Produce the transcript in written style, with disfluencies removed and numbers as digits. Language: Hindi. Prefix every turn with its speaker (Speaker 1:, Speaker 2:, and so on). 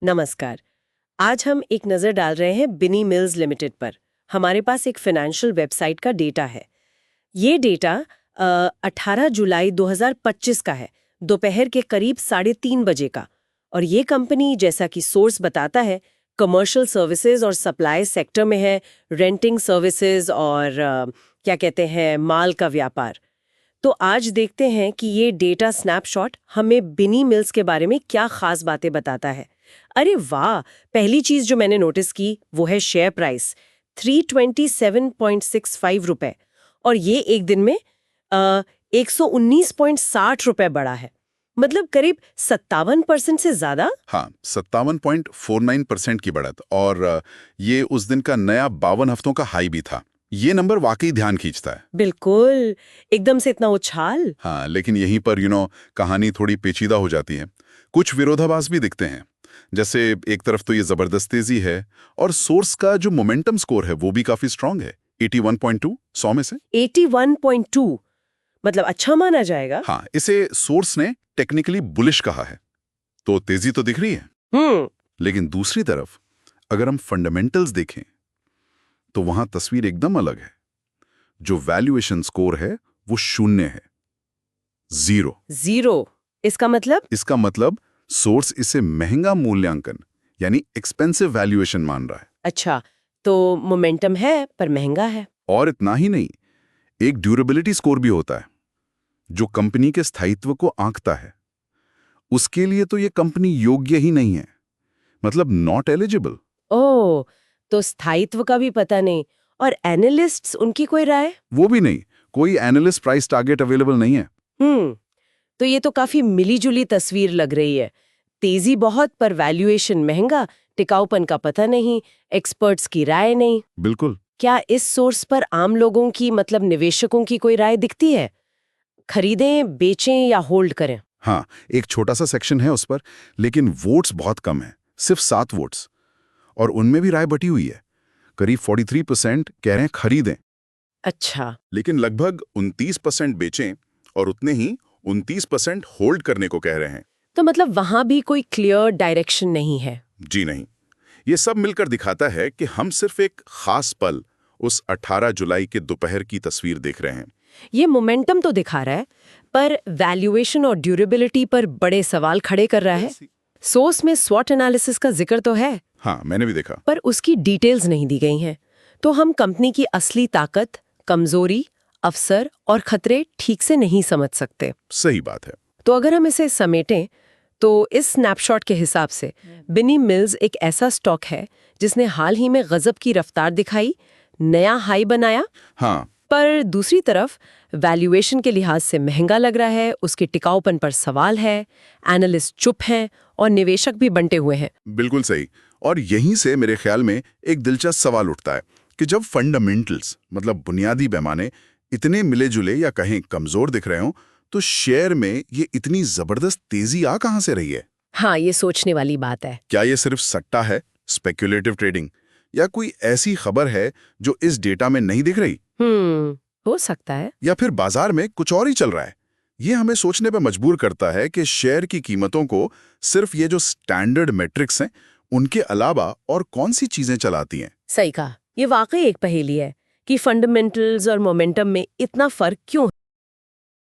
Speaker 1: नमस्कार। आज हम एक नज़र डाल रहे हैं बिनी मिल्स लिमिटेड पर। हमारे पास एक फाइनेंशियल वेबसाइट का डेटा है। ये डेटा 18 जुलाई 2025 का है, दोपहर के करीब 3:30 बजे का। और ये कंपनी, जैसा कि सोर्स बताता है, कमर्शियल सर्विसेज और सप्लाई सेक्टर में है, रेंटिंग सर्विसेज और क्या कहते हैं, माल का व्यापार। तो आज देखते हैं कि ये डेटा स्नैपशॉट हमें बिनी मिल्स के बारे में क्या खास बातें बताता है। अरे वाह! पहली चीज जो मैंने नोटिस की वो है शेयर प्राइस 327.65 रुपए, और ये एक दिन में 119.60 रुपए बढ़ा है। मतलब करीब 57% से ज्यादा।
Speaker 2: हाँ, 57.49% की बढ़त, और ये उस दिन का नया 52 हफ्तों का हाई भी था। ये नंबर वाकई ध्यान खींचता है।
Speaker 1: बिल्कुल, एकदम से इतना उछाल।
Speaker 2: हाँ, लेकिन यहीं पर कहानी थोड़ी पेचीदा हो जाती है। कुछ विरोधाभास भी दिखते हैं। जैसे एक तरफ तो ये जबरदस्त तेजी है, और सोर्स का जो मोमेंटम स्कोर है वो भी काफी स्ट्रांग है, 81.2 100 में से।
Speaker 1: 81.2 मतलब अच्छा माना जाएगा।
Speaker 2: हाँ, इसे सोर्स ने टेक्निकली बुलिश कहा है, तो तेजी तो दिख रही है। लेकिन दूसरी तरफ अगर हम फंडामेंटल्स देखें तो वहां तस्वीर एकदम अलग है। जो वैल्यूएशन स्कोर है वो 0 है, 0।
Speaker 1: इसका मतलब
Speaker 2: सोर्स इसे महंगा मूल्यांकन यानी एक्सपेंसिव वैल्यूएशन मान रहा है।
Speaker 1: अच्छा, तो मोमेंटम है पर महंगा है।
Speaker 2: और इतना ही नहीं, एक ड्यूरेबिलिटी स्कोर भी होता है जो कंपनी के स्थायित्व को आंकता है। उसके लिए तो ये कंपनी योग्य ही नहीं है, मतलब नॉट एलिजिबल।
Speaker 1: ओह, तो स्थायित्व का भी पता नहीं। और एनालिस्ट्स, उनकी कोई राय?
Speaker 2: वो भी नहीं, कोई एनालिस्ट प्राइस टारगेट अवेलेबल नहीं है।
Speaker 1: तो ये तो काफी मिली-जुली तस्वीर लग रही है। तेजी बहुत पर वैल्यूएशन महंगा, टिकाऊपन का पता नहीं, एक्सपर्ट्स की राय नहीं।
Speaker 2: बिल्कुल।
Speaker 1: क्या इस सोर्स पर आम लोगों की, मतलब निवेशकों की कोई राय दिखती है? खरीदें, बेचें या होल्ड करें?
Speaker 2: हाँ, एक छोटा सा सेक्शन है उस पर, लेकिन वोट्स बहुत कम है, सिर्फ 7 वोट्स। और उनमें भी राय बटी हुई है। करीब 43% कह रहे हैं खरीदें।
Speaker 1: अच्छा।
Speaker 2: लेकिन लगभग 29% बेचें, और उतने ही 29% होल्ड करने को कह रहे हैं।
Speaker 1: तो मतलब वहां भी कोई क्लियर डायरेक्शन नहीं है?
Speaker 2: जी नहीं। ये सब मिलकर दिखाता है कि हम सिर्फ एक खास पल, उस 18 जुलाई के दोपहर की तस्वीर देख रहे हैं।
Speaker 1: ये मोमेंटम तो दिखा रहा है, पर वैल्यूएशन और ड्यूरेबिलिटी पर बड़े सवाल खड़े कर रहा है। सोर्स में स्वॉट एनालिसिस का जिक्र तो है।
Speaker 2: हाँ, मैंने भी देखा।
Speaker 1: पर उसकी डिटेल्स नहीं दी गई हैं। तो हम कंपनी की असली ताकत, कमजोरी, अवसर और खतरे ठीक से नहीं समझ सकते।
Speaker 2: सही बात है।
Speaker 1: तो अगर हम इसे समेटें तो इस स्नैपशॉट के हिसाब से बिनी मिल्स एक ऐसा स्टॉक है जिसने हाल ही में गजब की रफ्तार दिखाई, नया हाई बनाया।
Speaker 2: हाँ,
Speaker 1: पर दूसरी तरफ वैल्यूएशन के लिहाज से महंगा लग रहा है, उसके टिकाऊपन पर सवाल है, एनालिस्ट चुप हैं और निवेशक भी बंटे हुए हैं।
Speaker 2: बिल्कुल सही। और यहीं से मेरे ख्याल में एक दिलचस्प सवाल उठता है कि जब फंडामेंटल्स, मतलब बुनियादी पैमाने, इतने मिले जुले या कहीं कमजोर दिख रहे हों, तो शेयर में ये इतनी जबरदस्त तेजी आ कहां से रही है?
Speaker 1: हाँ, ये सोचने वाली बात है।
Speaker 2: क्या ये सिर्फ सट्टा है, स्पेक्युलेटिव ट्रेडिंग, या कोई ऐसी खबर है जो इस डेटा में नहीं दिख रही?
Speaker 1: हो सकता है।
Speaker 2: या फिर बाजार में कुछ और ही चल रहा है? ये हमें सोचने पर मजबूर करता है कि शेयर की कीमतों को सिर्फ ये जो स्टैंडर्ड मैट्रिक्स हैं उनके अलावा और कौन सी चीजें चलाती हैं।
Speaker 1: सही कहा, ये वाकई एक पहेली है कि फंडामेंटल्स और मोमेंटम में इतना फर्क क्यों